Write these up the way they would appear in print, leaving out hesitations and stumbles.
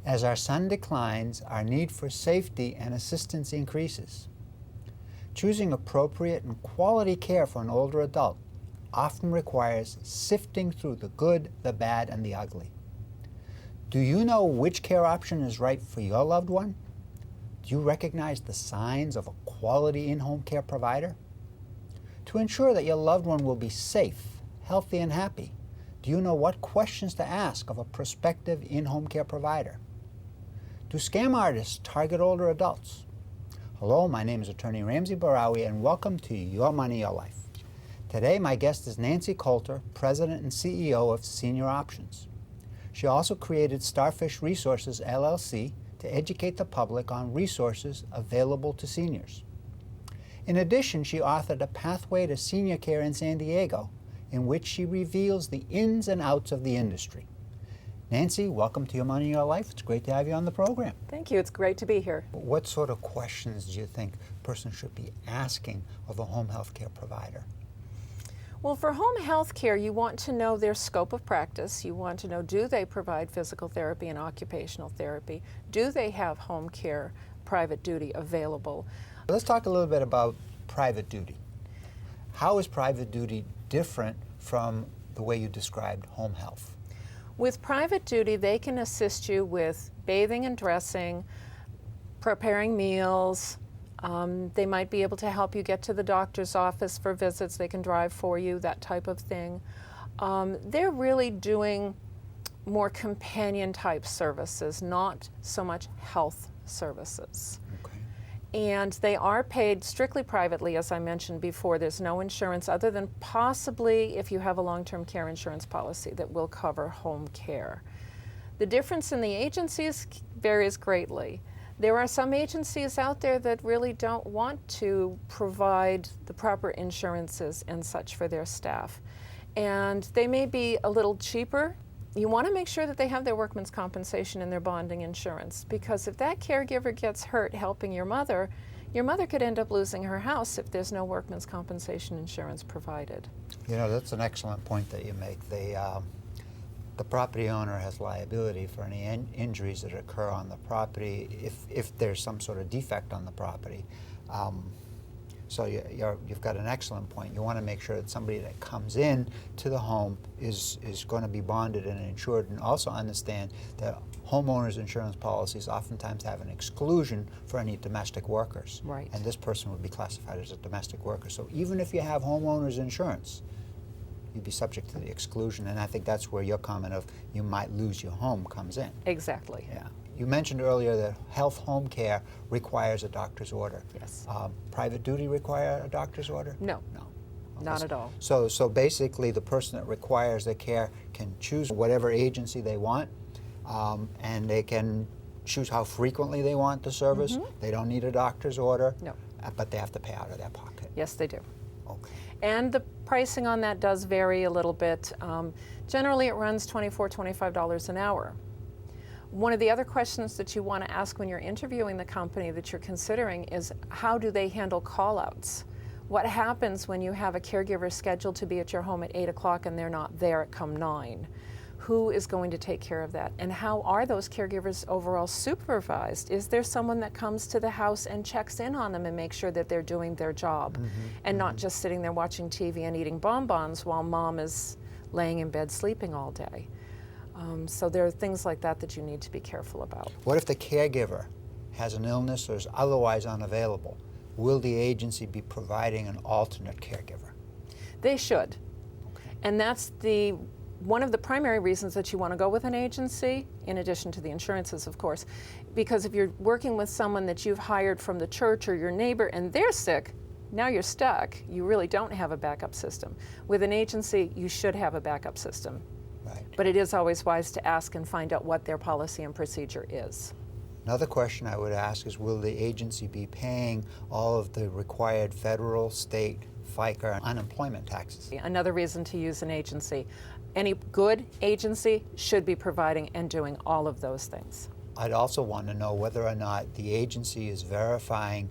As our sun declines, our need for safety and assistance increases. Choosing appropriate and quality care for an older adult often requires sifting through the good, the bad, and the ugly. Do you know which care option is right for your loved one? Do you recognize the signs of a quality in-home care provider? To ensure that your loved one will be safe, healthy, and happy, do you know what questions to ask of a prospective in-home care provider? Do scam artists target older adults? Hello, my name is Attorney Ramsey Bahrawy, and welcome to Your Money, Your Life. Today, my guest is Nancy Coulter, President and CEO of Senior Options. She also created Starfish Resources, LLC, to educate the public on resources available to seniors. In addition, she authored A Pathway to Senior Care in San Diego, in which she reveals the ins and outs of the industry. Nancy, welcome to Your Money, Your Life. It's great to have you on the program. Thank you. It's great to be here. What sort of questions do you think a person should be asking of a home health care provider? Well, for home health care, you want to know their scope of practice. You want to know, do they provide physical therapy and occupational therapy? Do they have home care, private duty available? Let's talk a little bit about private duty. How is private duty different from the way you described home health? With private duty, they can assist you with bathing and dressing, preparing meals. They might be able to help you get to the doctor's office for visits. They can drive for you, that type of thing. They're really doing more companion type services, not so much health services. Okay. And they are paid strictly privately, as I mentioned before. There's no insurance other than possibly if you have a long-term care insurance policy that will cover home care. The difference in the agencies varies greatly. There are some agencies out there that really don't want to provide the proper insurances and such for their staff. And they may be a little cheaper. You want to make sure that they have their workman's compensation and their bonding insurance, because if that caregiver gets hurt helping your mother could end up losing her house if there's no workman's compensation insurance provided. You know, that's an excellent point that you make. The property owner has liability for any injuries that occur on the property if there's some sort of defect on the property. So you've got an excellent point. You want to make sure that somebody that comes in to the home is going to be bonded and insured, and also understand that homeowners insurance policies oftentimes have an exclusion for any domestic workers. Right. And this person would be classified as a domestic worker. So even if you have homeowners insurance, you'd be subject to the exclusion, and I think that's where your comment of you might lose your home comes in. Exactly. Yeah. You mentioned earlier that health home care requires a doctor's order. Yes. Private duty require a doctor's order? No. No. Okay. Not at all. So basically the person that requires the care can choose whatever agency they want, and they can choose how frequently they want the service. Mm-hmm. They don't need a doctor's order, No. But they have to pay out of their pocket. Yes, they do. Okay. And the pricing on that does vary a little bit. Generally, it runs $24, $25 an hour. One of the other questions that you want to ask when you're interviewing the company that you're considering is, how do they handle call-outs? What happens when you have a caregiver scheduled to be at your home at 8 o'clock and they're not there at come 9? Who is going to take care of that? And how are those caregivers overall supervised? Is there someone that comes to the house and checks in on them and makes sure that they're doing their job, and not just sitting there watching TV and eating bonbons while mom is laying in bed sleeping all day? So there are things like that that you need to be careful about. What if the caregiver has an illness or is otherwise unavailable? Will the agency be providing an alternate caregiver? They should. Okay. And that's one of the primary reasons that you want to go with an agency, in addition to the insurances, of course, because if you're working with someone that you've hired from the church or your neighbor and they're sick, now you're stuck. You really don't have a backup system. With an agency, you should have a backup system. Right. But it is always wise to ask and find out what their policy and procedure is. Another question I would ask is, will the agency be paying all of the required federal, state, FICA, and unemployment taxes? Another reason to use an agency. Any good agency should be providing and doing all of those things. I'd also want to know whether or not the agency is verifying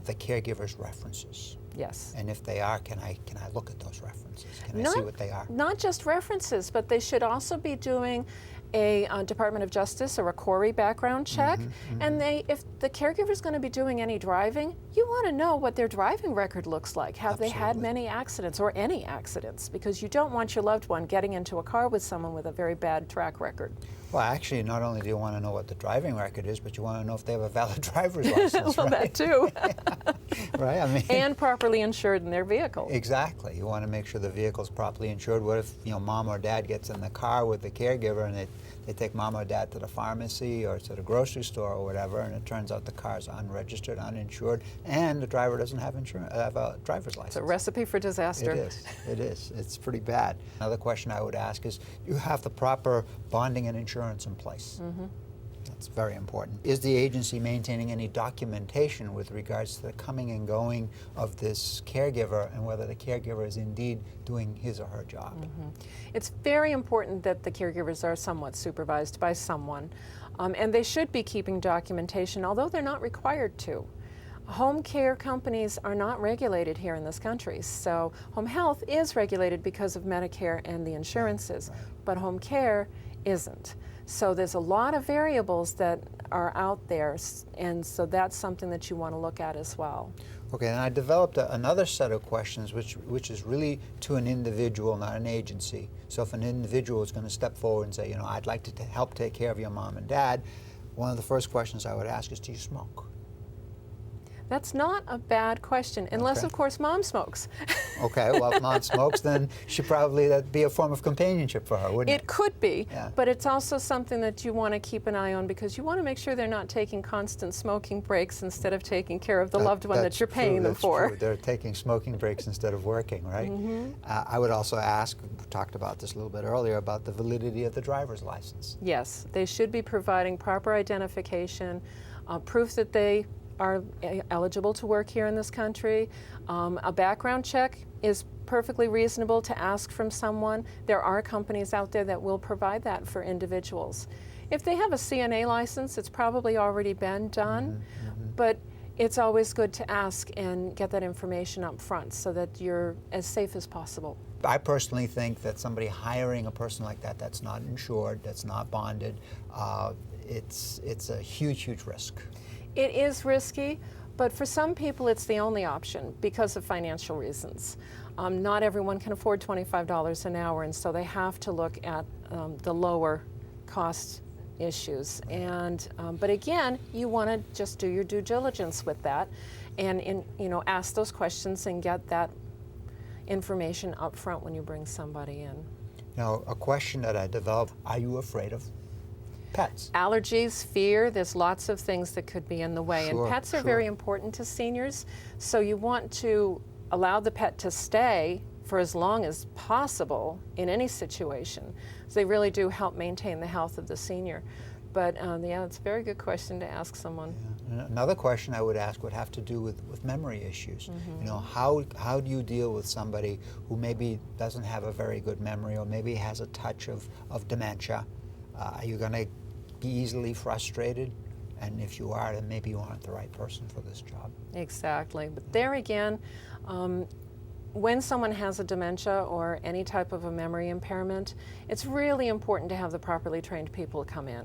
the caregiver's references. Yes. And if they are, can I look at those references? Can I see what they are? Not just references, but they should also be doing a Department of Justice or a Corey background check, and if the caregiver is going to be doing any driving, you want to know what their driving record looks like. Have they had many accidents or any accidents? Because you don't want your loved one getting into a car with someone with a very bad track record. Well, actually, not only do you want to know what the driving record is, but you want to know if they have a valid driver's license, Well, right? that too. Right? I mean, And properly insured in their vehicle. exactly. You want to make sure the vehicle's properly insured. What if, mom or dad gets in the car with the caregiver and they take mom or dad to the pharmacy or to the grocery store or whatever, and it turns out the car's unregistered, uninsured, and the driver doesn't have a driver's license. It's a recipe for disaster. It is. It is. It's pretty bad. Another question I would ask is, you have the proper bonding and insurance in place. That's very important. Is the agency maintaining any documentation with regards to the coming and going of this caregiver and whether the caregiver is indeed doing his or her job? It's very important that the caregivers are somewhat supervised by someone, and they should be keeping documentation, although they're not required to. Home care companies are not regulated here in this country, so home health is regulated because of Medicare and the insurances, but home care isn't. So there's a lot of variables that are out there, and so that's something that you want to look at as well. Okay, and I developed another set of questions which is really to an individual, not an agency. So if an individual is going to step forward and say, I'd like to help take care of your mom and dad, one of the first questions I would ask is, do you smoke? That's not a bad question, unless, of course, mom smokes. Okay, well, if mom smokes, then that'd be a form of companionship for her, wouldn't it? It could be, Yeah. but it's also something that you want to keep an eye on, because you want to make sure they're not taking constant smoking breaks instead of taking care of the loved one that you're paying them for. True. They're taking smoking breaks instead of working, right? I would also ask, we talked about this a little bit earlier, about the validity of the driver's license. Yes, they should be providing proper identification, proof that they are eligible to work here in this country. A background check is perfectly reasonable to ask from someone. There are companies out there that will provide that for individuals. If they have a CNA license, it's probably already been done, but it's always good to ask and get that information up front so that you're as safe as possible. I personally think that somebody hiring a person like that that's not insured, that's not bonded, it's a huge, huge risk. It is risky, but for some people it's the only option because of financial reasons. Not everyone can afford $25 an hour, and so they have to look at the lower cost issues. And but again, you want to just do your due diligence with that, and ask those questions and get that information up front when you bring somebody in. Now, a question that I developed: are you afraid of pets? Allergies, fear, there's lots of things that could be in the way. Sure, and pets are very important to seniors, so you want to allow the pet to stay for as long as possible in any situation. So they really do help maintain the health of the senior. But yeah, it's a very good question to ask someone. Yeah. Another question I would ask would have to do with memory issues. How do you deal with somebody who maybe doesn't have a very good memory, or maybe has a touch of dementia? Are you going to be easily frustrated? And if you are, then maybe you aren't the right person for this job. Exactly. But there again, when someone has a dementia or any type of a memory impairment, it's really important to have the properly trained people come in.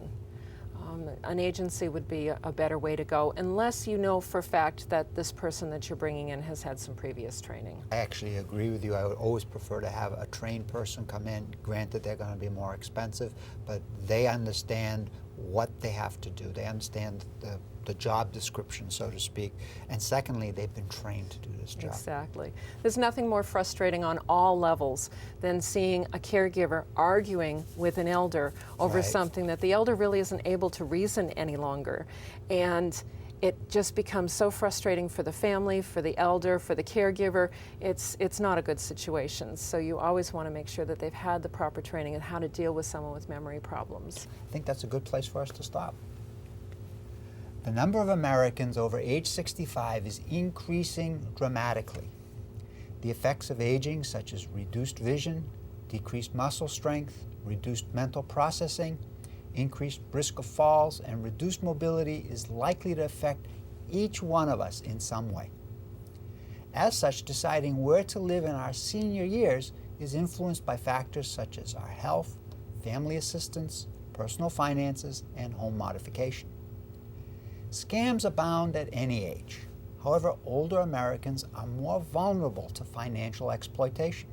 An agency would be a better way to go, unless you know for a fact that this person that you're bringing in has had some previous training. I actually agree with you. I would always prefer to have a trained person come in. Granted, they're going to be more expensive, but they understand what they have to do. They understand the job description, so to speak. And secondly, they've been trained to do this job. Exactly. There's nothing more frustrating on all levels than seeing a caregiver arguing with an elder over something that the elder really isn't able to reason any longer. And it just becomes so frustrating for the family, for the elder, for the caregiver. It's not a good situation. So you always want to make sure that they've had the proper training on how to deal with someone with memory problems. I think that's a good place for us to stop. The number of Americans over age 65 is increasing dramatically. The effects of aging, such as reduced vision, decreased muscle strength, reduced mental processing, increased risk of falls, and reduced mobility, is likely to affect each one of us in some way. As such, deciding where to live in our senior years is influenced by factors such as our health, family assistance, personal finances, and home modification. Scams abound at any age. However, older Americans are more vulnerable to financial exploitation.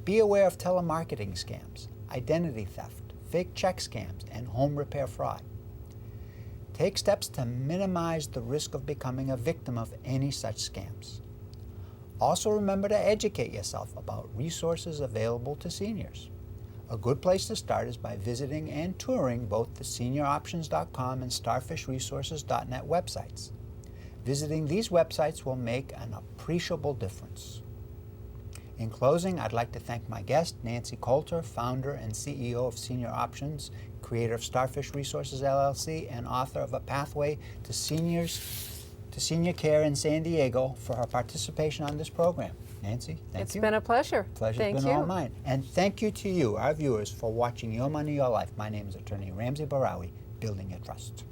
Be aware of telemarketing scams, identity theft, fake check scams, and home repair fraud. Take steps to minimize the risk of becoming a victim of any such scams. Also remember to educate yourself about resources available to seniors. A good place to start is by visiting and touring both the senioroptions.com and starfishresources.net websites. Visiting these websites will make an appreciable difference. In closing, I'd like to thank my guest, Nancy Coulter, founder and CEO of Senior Options, creator of Starfish Resources LLC, and author of A Pathway to Senior Care in San Diego, for her participation on this program. Nancy, thank you. It's been a pleasure. Pleasure's been all mine. And thank you to you, our viewers, for watching Your Money, Your Life. My name is Attorney Ramsey Bahrawy, Building a Trust.